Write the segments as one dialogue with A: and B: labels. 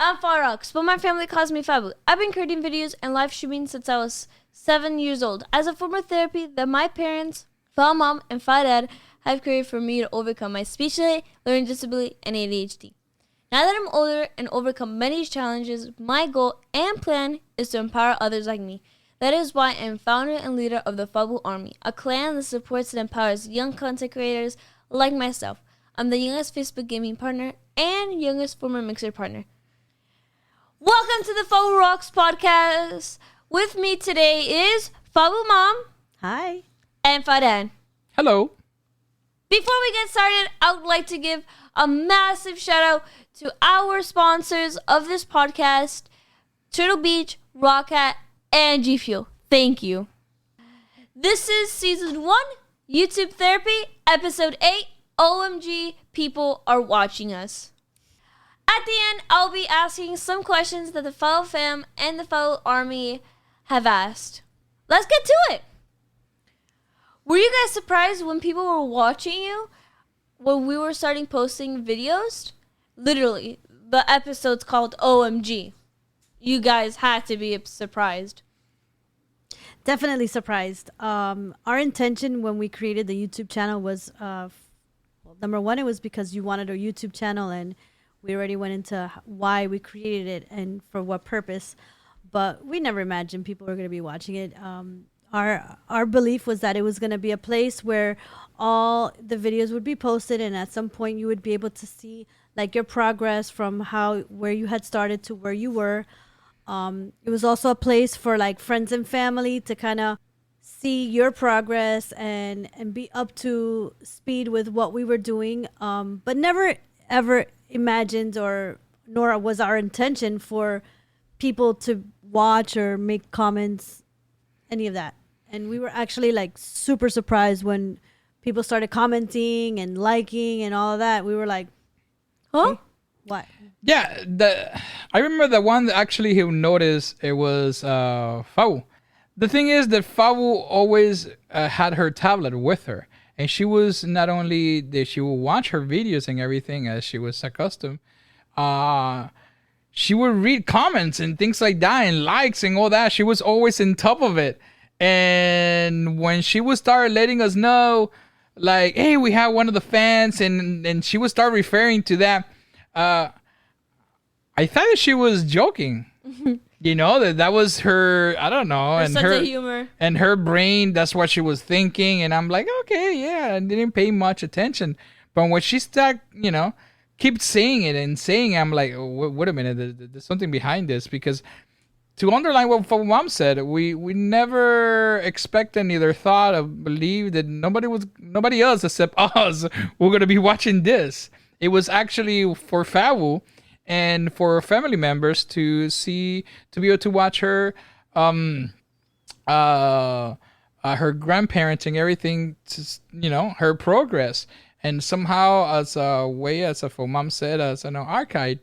A: I'm FabuRocks, but my family calls me Fabu. I've been creating videos and live streaming since I was 7 years old as a form of therapy that my parents, FabuMom and FabuDad, have created for me to overcome my speech delay, learning disability, and ADHD. Now that I'm older and overcome many challenges, my goal and plan is to empower others like me. That is why I am founder and leader of the Fabu Army, a clan that supports and empowers young content creators like myself. I'm the youngest Facebook gaming partner and youngest former Mixer partner. Welcome to the FabuRocks Podcast. With me today is FabuMom.
B: Hi.
A: And FabuDad.
C: Hello.
A: Before we get started, I would like to give a massive shout out to our sponsors of this podcast, Turtle Beach, Rockhat, and G Fuel. Thank you. This is Season 1, YouTube Therapy, Episode 8, OMG, People Are Watching Us. At the end, I'll be asking some questions that the Fabu fam and the Fabu Army have asked. Let's get to it. Were you guys surprised when people were watching you when we were starting posting videos? Literally, the episode's called OMG. You guys had to be surprised.
B: Definitely surprised. Our intention when we created the YouTube channel was, number one, it was because you wanted a YouTube channel, and we already went into why we created it and for what purpose. But we never imagined people were going to be watching it. Our belief was that it was going to be a place where all the videos would be posted, and at some point you would be able to see like your progress from where you had started to where you were. It was also a place for like friends and family to kind of see your progress and be up to speed with what we were doing. But never ever imagined nor was our intention for people to watch or make comments, any of that. And we were actually like super surprised when people started commenting and liking and all of that. We were like, huh? Hey, what?
C: Yeah, I remember the one that actually who noticed it was Fabu. The thing is that Fabu always had her tablet with her. And she was not only that she would watch her videos and everything as she was accustomed, she would read comments and things like that and likes and all that. She was always on top of it. And when she would start letting us know, like, hey, we have one of the fans, and she would start referring to that, I thought that she was joking. You know, that was her, I don't know.
A: And her humor.
C: And her brain, that's what she was thinking. And I'm like, okay, yeah, I didn't pay much attention. But when she started, keep saying it and saying it, I'm like, oh, wait a minute, there's something behind this. Because to underline what Mom said, we never expected, neither thought or believed that nobody else except us were going to be watching this. It was actually for Fabu and for family members to be able to watch her, her grandparents and everything, her progress. And somehow, as a way, as Mom said, as an archive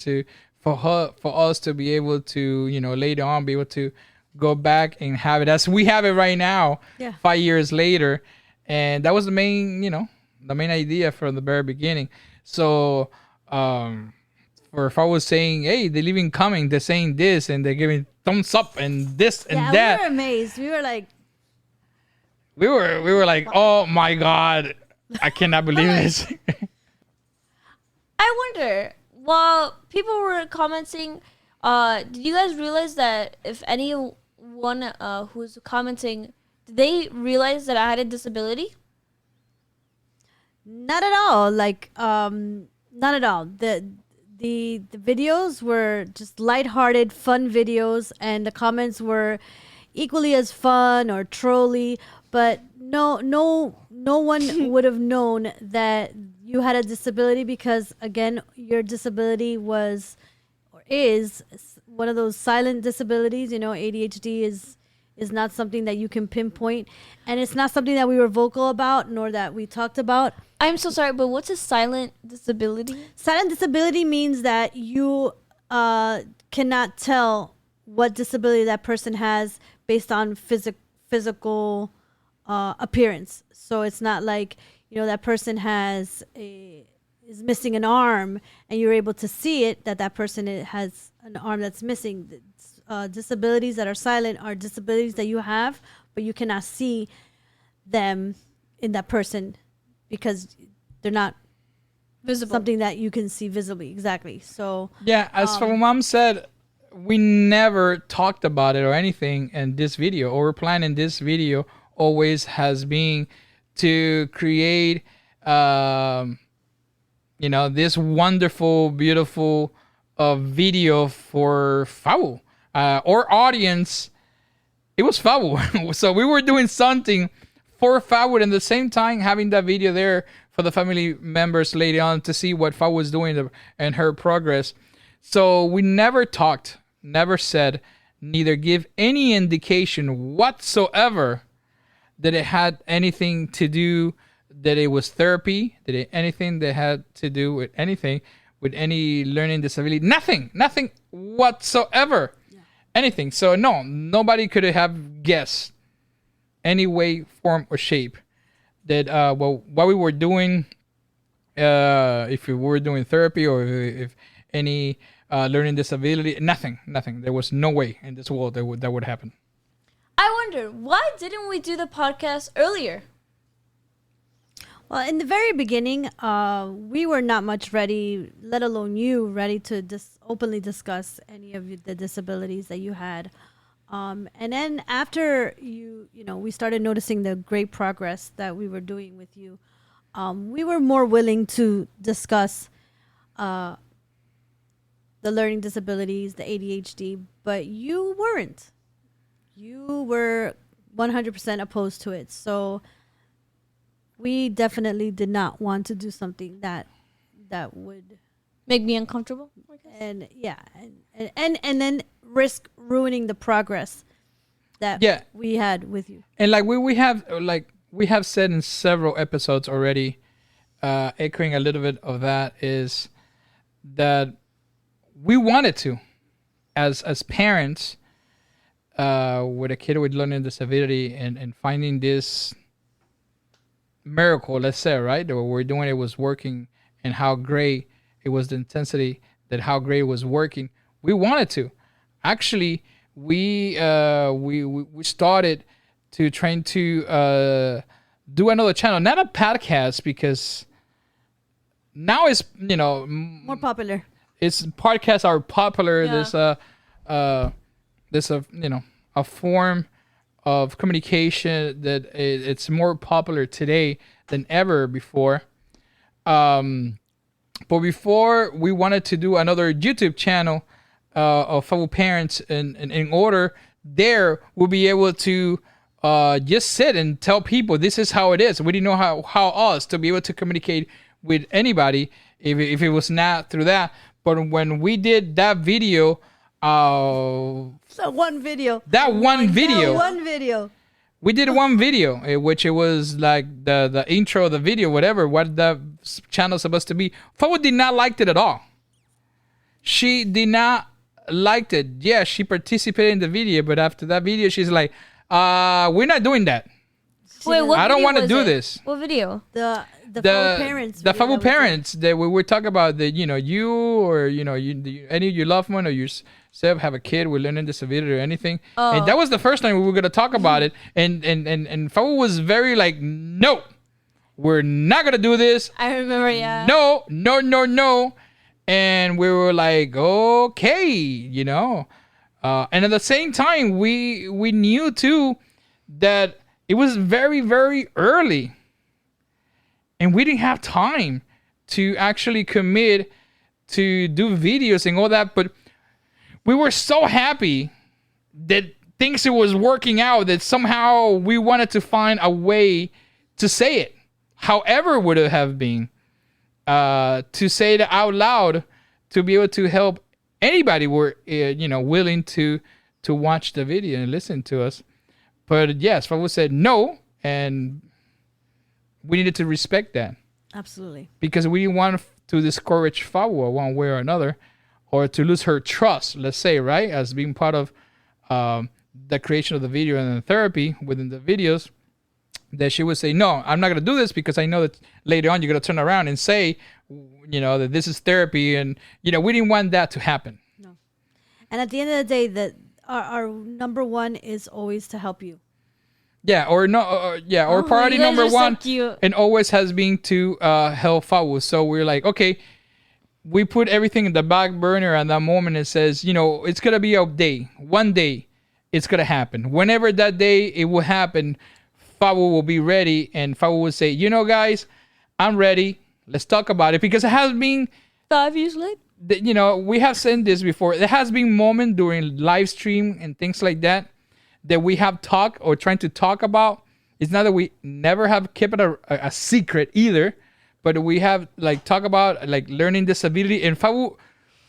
C: for us to be able to, later on be able to go back and have it as we have it right now, 5 years later. And that was the main idea from the very beginning. So, or if I was saying, hey, they're leaving coming, they're saying this and they're giving thumbs up and this and that.
B: We were amazed. We were like,
C: we were like, oh my God, I cannot believe this.
A: I wonder, while people were commenting, did you guys realize that if anyone who's commenting, did they realize that I had a disability?
B: Not at all. Like, not at all. The videos were just lighthearted, fun videos, and the comments were equally as fun or trolly. But no one would have known that you had a disability because, again, your disability was or is one of those silent disabilities. ADHD is not something that you can pinpoint, and it's not something that we were vocal about nor that we talked about.
A: I'm so sorry, but what's a silent disability?
B: Silent disability means that you cannot tell what disability that person has based on physical appearance. So it's not like, that person has is missing an arm, and you're able to see it that person has an arm that's missing. Disabilities that are silent are disabilities that you have, but you cannot see them in that person because they're not
A: visible.
B: Something that you can see visibly. Exactly. So
C: yeah, as FabuMom said, we never talked about it or anything in this video. Our plan in this video always has been to create, this wonderful, beautiful video for Fabu. Our audience, it was Fabu. So we were doing something for Fabu, and at the same time having that video there for the family members later on to see what Fabu was doing and her progress. So we never talked, never said, neither give any indication whatsoever that it had anything to do, that it was therapy, that it anything that had to do with anything, with any learning disability. Nothing whatsoever. Yeah. Anything. So no, nobody could have guessed any way, form, or shape that what we were doing, if we were doing therapy or if any learning disability, nothing. There was no way in this world that would happen.
A: I wonder, why didn't we do the podcast earlier?
B: Well, in the very beginning, we were not much ready, let alone you, ready to openly discuss any of the disabilities that you had. And then after we started noticing the great progress that we were doing with you, we were more willing to discuss the learning disabilities, the ADHD, but you weren't. You were 100% opposed to it. So we definitely did not want to do something that would
A: make me uncomfortable.
B: And yeah, and then risk ruining the progress that we had with you.
C: And we have said in several episodes already, echoing a little bit of that, is that we wanted to, as parents, with a kid with learning disability and finding this miracle, let's say, right, that what we're doing, it was working, and how great it was, the intensity, that how great it was working. We wanted to. Actually, we started to trying to do another channel, not a podcast, because now it's
B: more popular.
C: It's podcasts are popular.
A: Yeah.
C: There's a form of communication that it's more popular today than ever before. But before, we wanted to do another YouTube channel of Fabu parents, and in order there we'll be able to just sit and tell people this is how it is. We didn't know how else to be able to communicate with anybody if it was not through that. But when we did that video,
B: one video,
C: we did one video, which it was like the intro of the video, whatever, what the channel supposed to be. Fabu did not like it at all. She did not like it. Yeah, she participated in the video, but after that video, she's like, we're not doing that.
A: Wait, what
C: I don't want to do
A: it?
C: this.
A: What video?
B: The Fabu parents.
C: The Fabu parents that we were talking about, that you or any of your loved one or yourself have a kid with learning disability or anything. Oh. And that was the first time we were gonna talk about it. And Fabu was very like, no, we're not gonna do this.
A: I remember, yeah.
C: No. And we were like, okay, and at the same time, we knew too that it was very, very early, and we didn't have time to actually commit to do videos and all that. But we were so happy that things was working out, that somehow we wanted to find a way to say it, however would it have been, to say it out loud, to be able to help anybody were willing to watch the video and listen to us. But yes, Fabu said no, and we needed to respect that.
B: Absolutely.
C: Because we didn't want to discourage Fabu one way or another, or to lose her trust, let's say, right? As being part of the creation of the video and the therapy within the videos. that she would say, no, I'm not going to do this because I know that later on you're going to turn around and say, that this is therapy. And, we didn't want that to happen.
B: No. And at the end of the day, that our number one is always to help you.
C: Yeah, or no, or priority
A: you guys
C: number
A: are so
C: one,
A: cute.
C: and always has been to help Fabu. So we're like, okay, we put everything in the back burner at that moment. It says, it's gonna be a day, one day, it's gonna happen. Whenever that day it will happen, Fabu will be ready, and Fabu will say, guys, I'm ready. Let's talk about it, because it has been
A: 5 years later.
C: We have said this before. There has been moments during live stream and things like that we have talked or trying to talk about. It's not that we never have kept it a secret either, but we have talk about learning disability. And Fabu,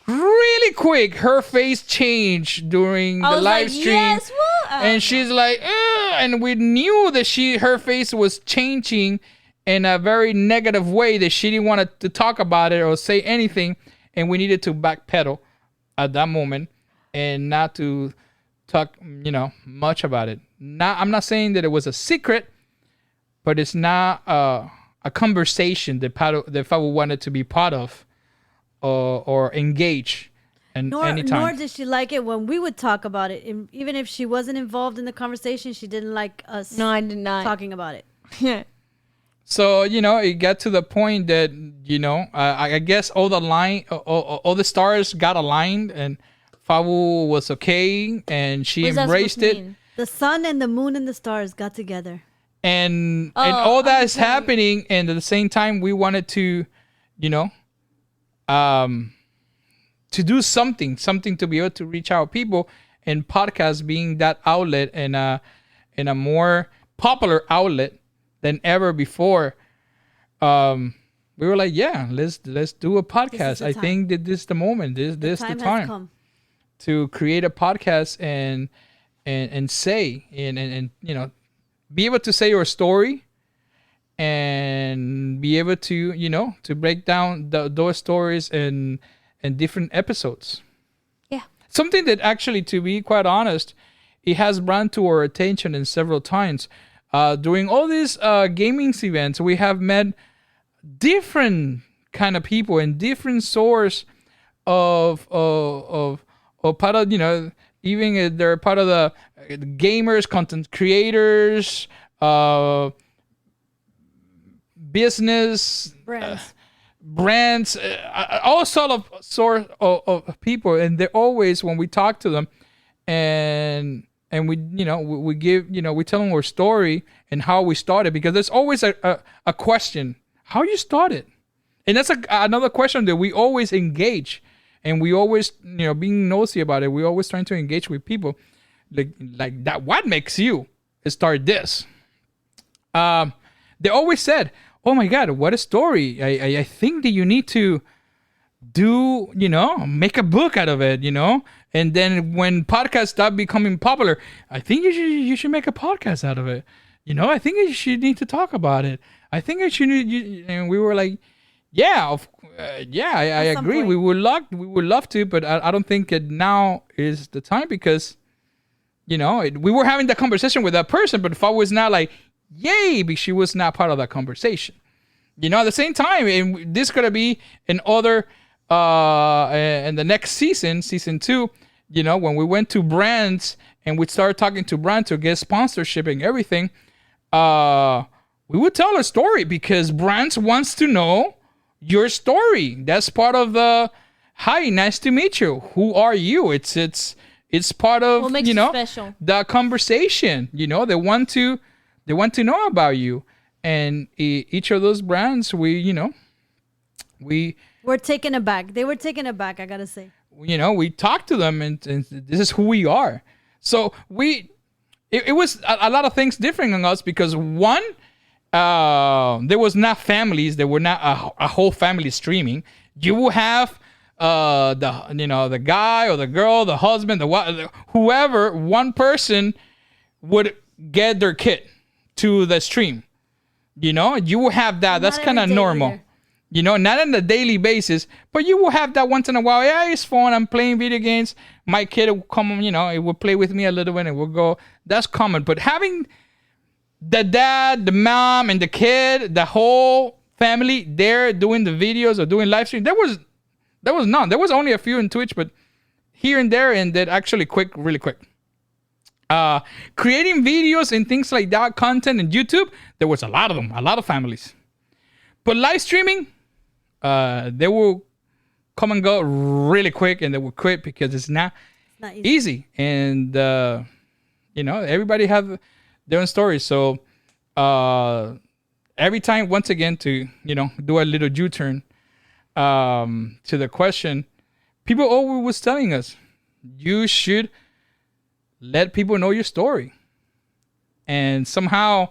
C: really quick, her face changed during the live stream.
A: Yes, what?
C: And she's like, ugh, and we knew that her face was changing in a very negative way, that she didn't want to talk about it or say anything. And we needed to backpedal at that moment and not to talk, much about it. I'm not saying that it was a secret, but it's not a conversation that Fabu wanted to be part of or engage. And
B: Nor
C: anytime.
B: did she like it when we would talk about it. And even if she wasn't involved in the conversation, she didn't like us
A: No, I did not.
B: talking about it.
C: So, it got to the point that, I guess all the stars got aligned, and Fabu was okay, and she
A: What is that
C: embraced
A: supposed to
C: it.
A: mean?
B: The sun and the moon and the stars got together.
C: And all that is
A: okay.
C: happening, and at the same time, we wanted to, to do something to be able to reach out people, and podcast being that outlet and a more popular outlet than ever before. We were like, yeah, let's do a podcast. I think that this is the moment. This the
B: Has
C: time
B: come.
C: to create a podcast and say and be able to say your story and be able to to break down those stories in different episodes.
A: Yeah.
C: Something that actually, to be quite honest, it has brought to our attention in several times. During all these gaming events, we have met different kind of people and different source of part of, even they're part of the gamers, content creators, business brands, all sort of people, and they're always, when we talk to them and we we give we tell them our story and how we started, because there's always a question, how you started. And that's another question that we always engage, and we always being nosy about it, we always trying to engage with people like that. What makes you start this? They always said, oh my god, what a story. I think that you need to do make a book out of it, and then when podcasts start becoming popular, I think you should make a podcast out of it. I think you should need to talk about it. I think I should and we were like, I agree.
B: Point.
C: We would love to, but I don't think that now is the time, because we were having that conversation with that person, but if I was not like, yay, because she was not part of that conversation. At the same time, and this gonna be another in the next season 2, when we went to brands and we started talking to brands to get sponsorship and everything, we would tell a story, because brands wants to know your story. That's part of the, hi, nice to meet you, who are you? It's part of
A: What makes you special?
C: the conversation. They want to know about you. And each of those brands, we
B: were taken aback. They were taken aback, I gotta say.
C: We talked to them, and this is who we are. So it was a lot of things different on us, because one, there was not families. There were not a whole family streaming. You will have the guy or the girl, the husband, whoever, one person would get their kid to the stream. You will have that. That's kind of normal.
B: Either.
C: Not on a daily basis, but you will have that once in a while. Yeah, it's fun. I'm playing video games. My kid will come, it will play with me a little bit and we'll go. That's common. But having the dad, the mom, and the kid, the whole family there doing the videos or doing live stream. There was none. There was only a few in Twitch, but here and there, and that actually really quick. Creating videos and things like that, content in YouTube, there was a lot of them, a lot of families. But live streaming, they will come and go really quick, and they will quit because it's not easy. And everybody have their own stories. So every time, once again, to do a little U-turn to the question, people always was telling us, you should let people know your story. And somehow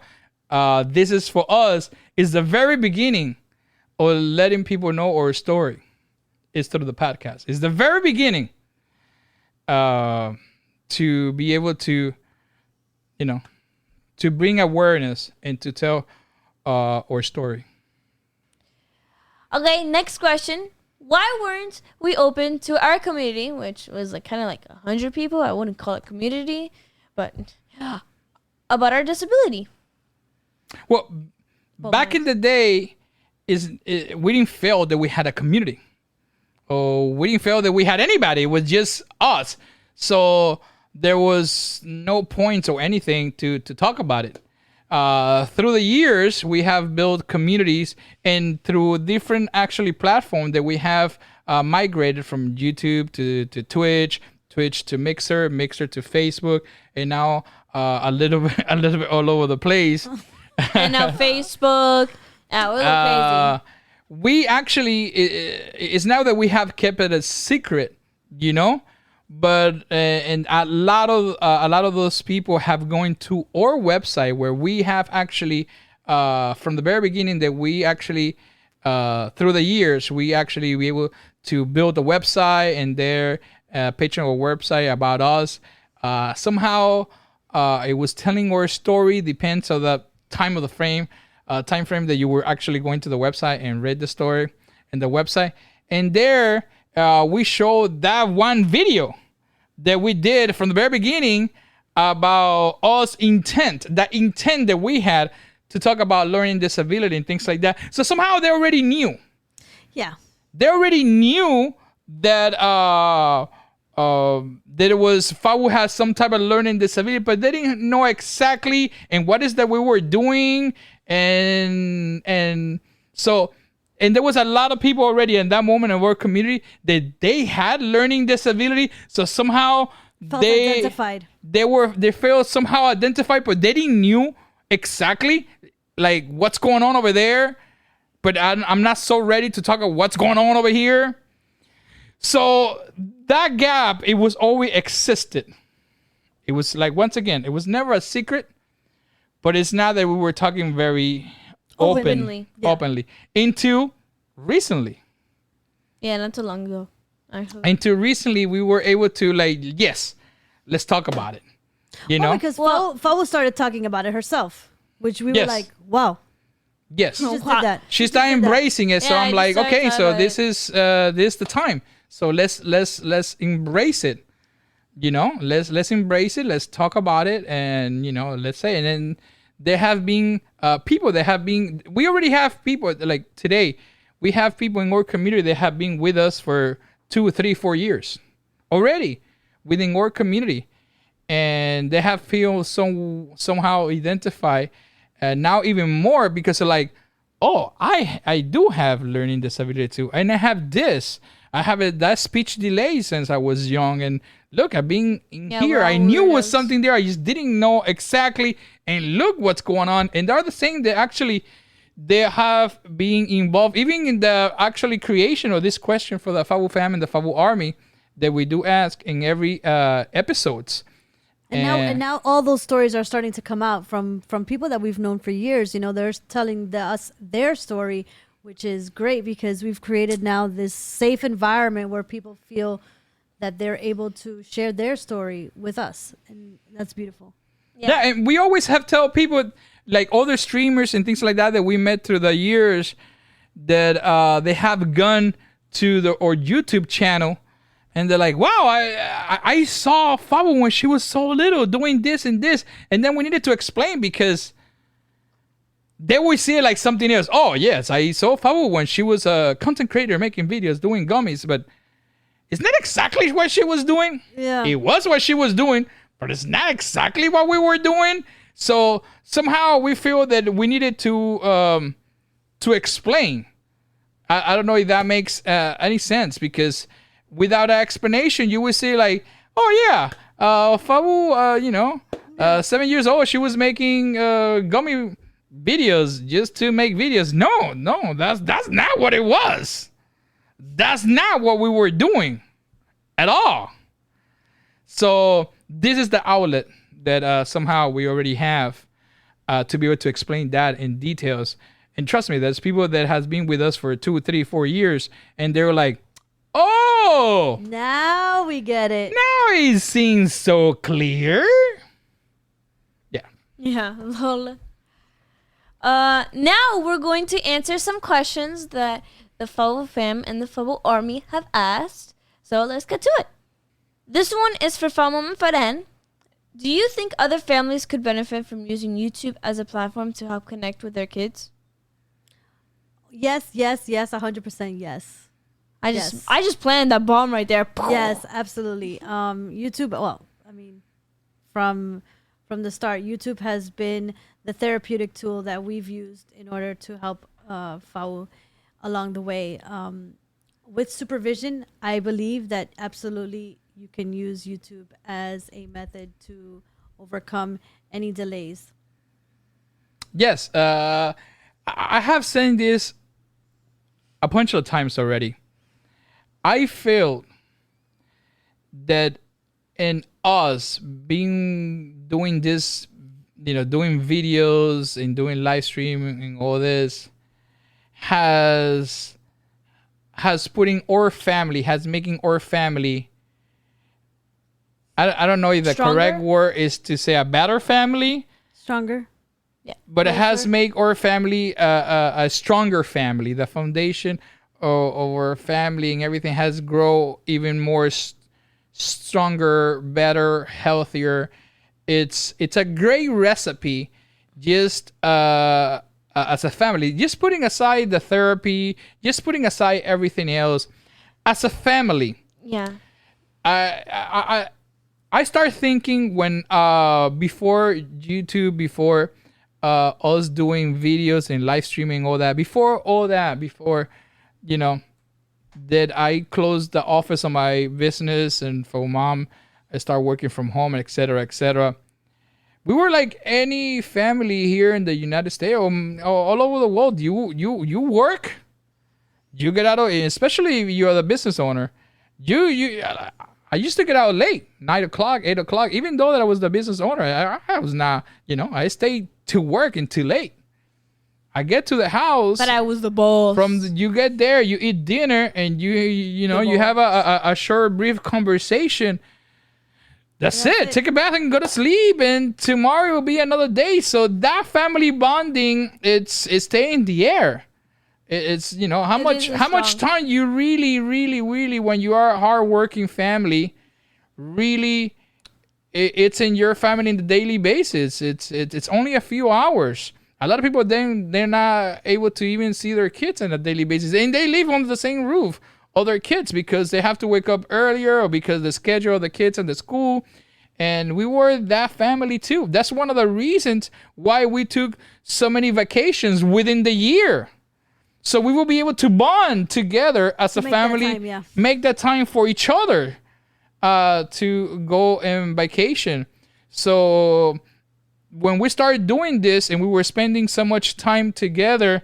C: this is for us is the very beginning of letting people know our story is through the podcast. It's the very beginning to be able to to bring awareness and to tell our story.
A: Okay, next question. Why weren't we open to our community, which was kind of like 100 people? I wouldn't call it community, but about our disability.
C: Well, back in the day, we didn't feel that we had a community. Or we didn't feel that we had anybody. It was just us. So there was no points or anything to talk about it. Through the years, we have built communities, and through different actually platforms that we have migrated from YouTube to Twitch to Mixer to Facebook, and now a little bit all over the place.
A: And now Facebook, we're crazy.
C: We actually it's now that we have kept it a secret, but and a lot of those people have gone to our website, where we have actually from the very beginning that we actually through the years we actually be able to build a website, and their page on our website about us. Somehow it was telling our story, depends on the time of the time frame that you were actually going to the website and read the story and the website. And there we showed that one video that we did from the very beginning about us that intent that we had to talk about learning disability and things like that. So somehow they already knew.
B: Yeah.
C: They already knew that that it was Fabu has some type of learning disability, but they didn't know exactly and what is that we were doing. And there was a lot of people already in that moment in our community that they had learning disability. So somehow they felt somehow identified, but they didn't knew exactly like what's going on over there. But I'm not so ready to talk about what's going on over here. So that gap, it was always existed. It was like, once again, it was never a secret. But it's not that we were talking very openly into recently.
A: Yeah, not too long ago. Actually.
C: Into recently, we were able to yes, let's talk about it.
B: Because Fabu started talking about it herself, which we were like, wow.
C: Yes,
B: she just did that.
C: She started embracing it, so I'm like, okay, so this is the time. So let's embrace it. Let's embrace it. Let's talk about it, and let's say, and then. There have been people that have been. We already have people like today. We have people in our community that have been with us for 2, 3, 4 years already within our community, and they have feel somehow identify now even more because they're like, oh, I do have learning disability too, and I have this. I have that speech delay since I was young, and look, I've been in here. I knew was something there. I just didn't know exactly. And look what's going on. And they're the same that actually they have been involved, even in the actually creation of this question for the Fabu fam and the Fabu army that we do ask in every episodes.
B: And now all those stories are starting to come out from people that we've known for years. They're telling us their story, which is great because we've created now this safe environment where people feel that they're able to share their story with us. And that's beautiful.
C: Yeah, and we always have tell people, like other streamers and things like that we met through the years, that they have gone to our YouTube channel, and they're like, wow, I saw Fabu when she was so little doing this and this. And then we needed to explain because they will see it like something else. Oh, yes, I saw Fabu when she was a content creator making videos doing gummies, but it's not exactly what she was doing.
B: Yeah.
C: It was what she was doing, but it's not exactly what we were doing. So somehow we feel that we needed to explain. I don't know if that makes any sense, because without an explanation, you would say like, oh yeah, Fabu, 7 years old, she was making gummy videos just to make videos. No, that's not what it was. That's not what we were doing at all. So this is the outlet that somehow we already have to be able to explain that in details. And trust me, there's people that has been with us for 2, 3, 4 years, and they're like, oh,
B: Now we get it.
C: now it seems so clear. Yeah.
A: Yeah, lol. Now we're going to answer some questions that the Fabu fam and the Fabu army have asked. So let's get to it. This one is for FabuMom FabuDad. Do you think other families could benefit from using YouTube as a platform to help connect with their kids?
B: Yes, 100% yes.
A: I
B: Yes.
A: just planted that bomb right there.
B: Yes, absolutely. YouTube, well, I mean, from the start, YouTube has been the therapeutic tool that we've used in order to help Fabu along the way. With supervision, I believe that absolutely you can use YouTube as a method to overcome any delays.
C: Yes. I have said this a bunch of times already. I feel that in us doing this, doing videos and doing live streaming and all this has making our family, I don't know if the
A: Stronger?
C: correct word is to say a better family,
B: Stronger?
C: but it has make our family a stronger family. The foundation of our family and everything has grow even more stronger, better, healthier. It's a great recipe. Just as a family, just putting aside the therapy, just putting aside everything else, as a family.
A: Yeah.
C: I start thinking when before YouTube, before us doing videos and live streaming, before that I closed the office of my business, and for mom I start working from home, etc. We were like any family here in the United States or all over the world. You work, you get out, especially if you're the business owner. I used to get out late, 9 o'clock, 8 o'clock. Even though that I was the business owner, I was not. I stayed to work until late. I get to the house,
A: But I was the boss.
C: you get there, you eat dinner, and you have a short, brief conversation. That's it. Take a bath and go to sleep, and tomorrow will be another day. So that family bonding, it's staying in the air. It's how much time you really, when you are a hardworking family, really, it's in your family in the daily basis. It's only a few hours. A lot of people they're not able to even see their kids on a daily basis, and they live under the same roof of their kids because they have to wake up earlier or because the schedule of the kids and the school. And we were that family too. That's one of the reasons why we took so many vacations within the year. So we will be able to bond together as a family, make that time for each other to go on vacation. So when we started doing this and we were spending so much time together,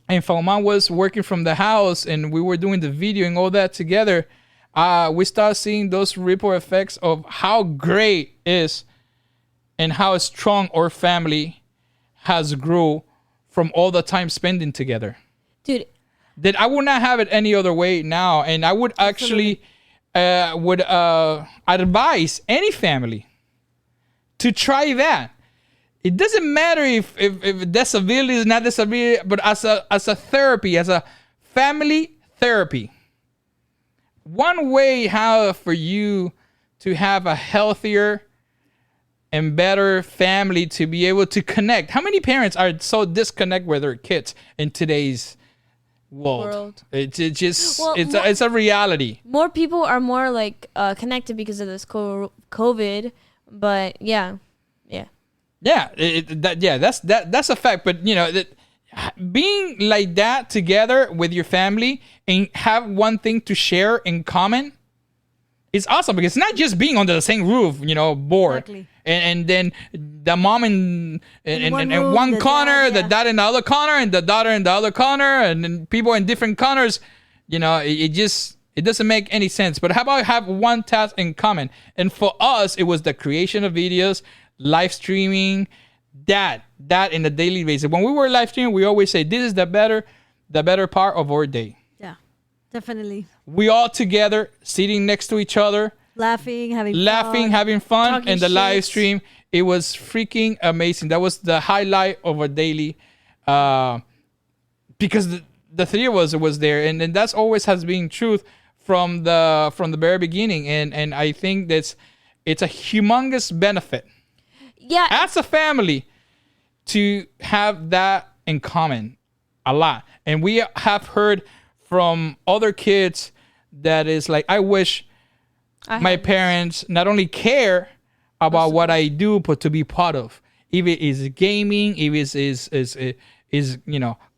C: and FabuMom was working from the house and we were doing the video and all that together, we started seeing those ripple effects of how great is and how strong our family has grew from all the time spending together.
A: Dude.
C: That I would not have it any other way now. And I would actually advise any family to try that. It doesn't matter if disability is not disability, but as a therapy, as a family therapy. One way how for you to have a healthier and better family to be able to connect. How many parents are so disconnect with their kids in today's world? It's just it's a reality.
A: More people are more like connected because of this COVID, but yeah.
C: That's a fact. But being like that together with your family and have one thing to share in common is awesome, because it's not just being under the same roof, bored.
B: Exactly.
C: And then the mom in one corner, the dad in the other corner, and the daughter in the other corner, and then people in different corners. It doesn't make any sense. But how about have one task in common? And for us, it was the creation of videos, live streaming, that in the daily basis. When we were live streaming, we always say this is the better part of our day.
B: Yeah, definitely.
C: We all together sitting next to each other,
B: laughing,
C: having fun, and the
A: shit.
C: live stream. It was freaking amazing. That was the highlight of our daily, because the three of us was there, and that's always has been truth from the very beginning. And I think it's a humongous benefit.
A: Yeah,
C: As a family, to have that in common a lot. And we have heard from other kids that is like, I wish my parents not only care about what I do, but to be part of. If it is gaming, if it is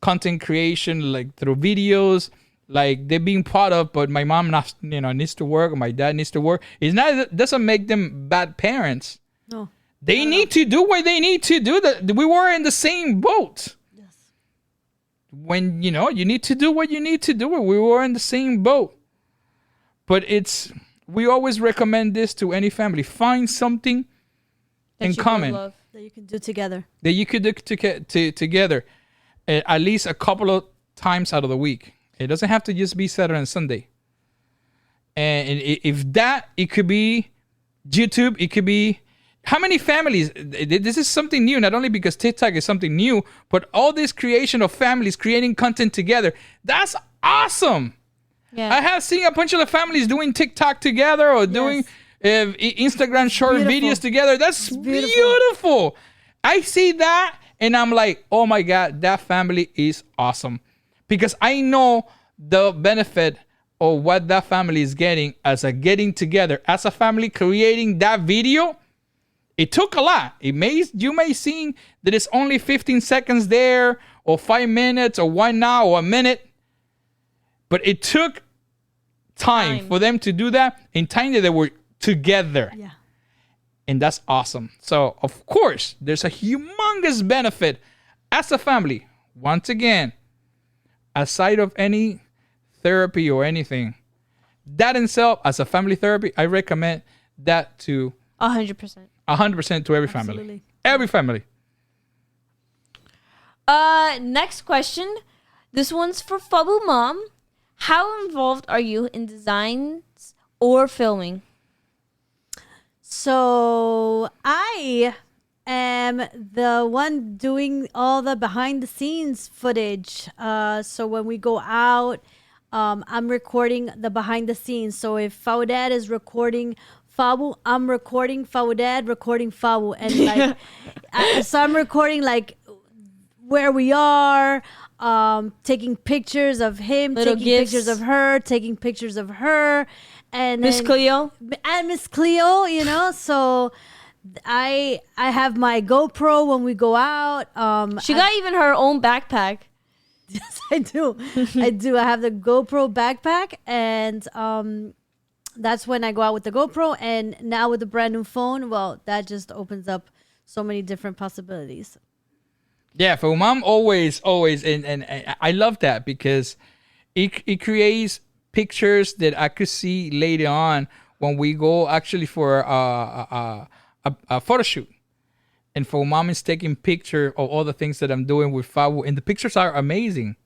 C: content creation, like through videos, like they're being part of, but my mom needs to work, or my dad needs to work. It doesn't make them bad parents.
B: No.
C: They need to do what they need to do. We were in the same boat.
B: Yes.
C: When, you need to do what you need to do. We were in the same boat. But we always recommend this to any family. Find something in common
B: that you can do together.
C: That you could do together at least a couple of times out of the week. It doesn't have to just be Saturday and Sunday. And it could be YouTube, it could be... How many families, this is something new, not only because TikTok is something new, but all this creation of families creating content together, that's awesome.
A: Yeah.
C: I have seen a bunch of the families doing TikTok together or doing Instagram short videos together. That's beautiful. I see that and I'm like, oh my God, that family is awesome. Because I know the benefit of what that family is getting as a getting together, as a family creating that video. It took a lot. You may see that it's only 15 seconds there, or 5 minutes, or 1 hour, or a minute. But it took time for them to do that in time that they were together.
B: Yeah.
C: And that's awesome. So, of course, there's a humongous benefit as a family. Once again, aside of any therapy or anything, that in itself, as a family therapy, I recommend that to
A: 100%.
C: 100% to every family.
B: Absolutely.
C: Every family.
A: Next question. This one's for FabuMom. How involved are you in designs or filming?
B: So I am the one doing all the behind the scenes footage. So when we go out, I'm recording the behind the scenes. So if FabuDad is recording Fabu, I'm recording FabuDad, recording Fabu, and so I'm recording like where we are, taking pictures of him, taking pictures of her, taking pictures of her, and
A: Miss Cleo
B: and Miss Cleo, So I have my GoPro when we go out.
A: She got even her own backpack.
B: Yes, I do. I have the GoPro backpack, and that's when I go out with the GoPro. And now with the brand new phone, well, that just opens up so many different possibilities.
C: Yeah, for mom, always, and I love that because it creates pictures that I could see later on when we go actually for a photo shoot. And for mom is taking picture of all the things that I'm doing with Fabu, and the pictures are amazing.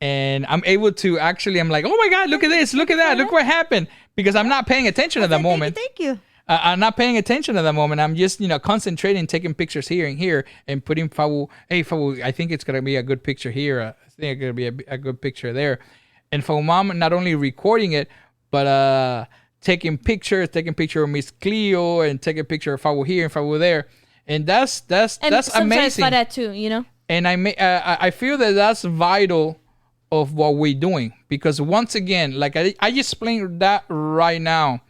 C: And I'm able to actually, I'm like, oh my God, look at this, look at that, look what happened. Because I'm not paying attention at the moment.
B: Thank you.
C: I'm not paying attention at the moment. I'm just, concentrating, taking pictures here and here, and putting Fabu. Hey, Fabu, I think it's gonna be a good picture here. I think it's gonna be a good picture there. And for mom, not only recording it, but taking picture of Miss Cleo and taking a picture of Fabu here and Fabu there, and that's amazing.
A: That too, you know.
C: And I feel that that's vital of what we're doing, because once again, like I just explained that right now,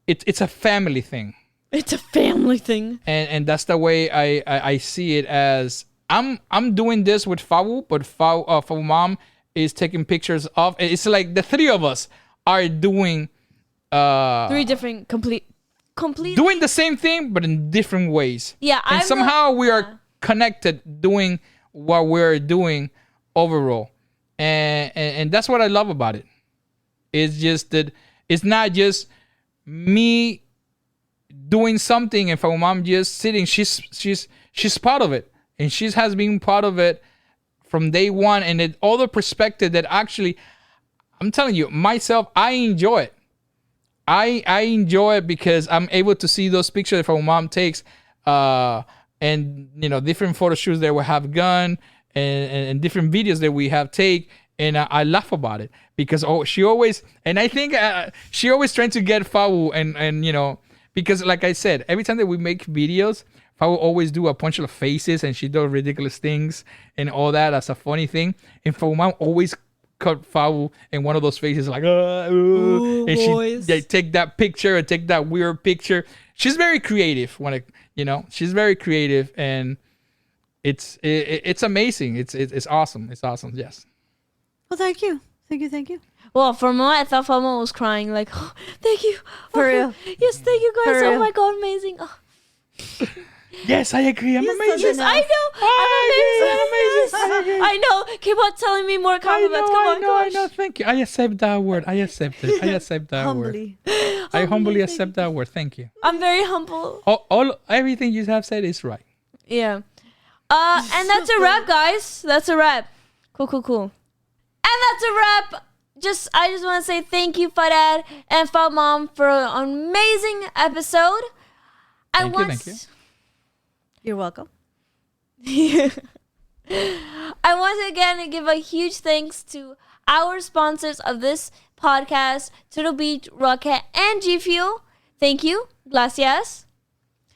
C: it's a family thing.
A: It's a family thing,
C: and that's the way I see it. As I'm doing this with Fabu, but Fabu mom is taking pictures of. It's like the three of us are doing
A: three different complete
C: doing the same thing but in different ways.
A: Yeah,
C: and somehow we are connected doing what we're doing overall, and that's what I love about it. It's just that it's not just me doing something and Fabu mom just sitting. She's part of it, and she has been part of it from day one, and it all the perspective that actually, I'm telling you, myself, I enjoy it. I enjoy it because I'm able to see those pictures that my mom takes, and different photo shoots that we have done, and different videos that we have take, and I laugh about it because she always, and I think she always trying to get Fabu, and because like I said, every time that we make videos, Fabu always do a bunch of faces and she does ridiculous things and all that as a funny thing, and Fabu mom always cut Fabu in one of those faces like
A: Ooh,
C: and
A: boys.
C: they take that picture and take that weird picture. She's very creative she's very creative, and it's amazing. It's awesome. It's awesome. Yes.
B: Well, thank you.
A: Well, for a moment, I thought Fabu was crying. Like, oh, thank you.
B: For real.
A: Yes, thank you guys.
B: For
A: Oh
B: real.
A: my god, amazing. Oh.
C: Yes, I agree. I'm
B: Yes,
C: amazing.
A: Yes, I know. I'm amazing. I know. Keep on telling me more compliments. Come on,
C: I know. Thank you. I accept that word. I accept it. I accept that word.
B: Humbly.
C: I humbly accept that word. Thank you.
A: I'm very humble.
C: Everything you have said is right.
A: Yeah. And that's a wrap, guys. That's a wrap. Cool. And that's a wrap. I just want to say thank you, FabuDad and FabuMom, for an amazing episode.
C: Thank you.
B: You're welcome.
A: I want again to give a huge thanks to our sponsors of this podcast, Turtle Beach, Rocket, and G Fuel. Thank you. Gracias.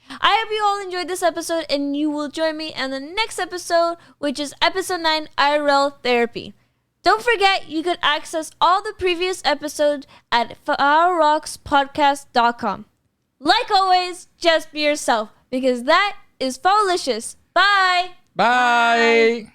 A: I hope you all enjoyed this episode, and you will join me in the next episode, which is episode 9, IRL Therapy. Don't forget, you can access all the previous episodes at FabuRocksPodcast.com. Like always, just be yourself, because that is Fabulicious. Bye.
C: Bye.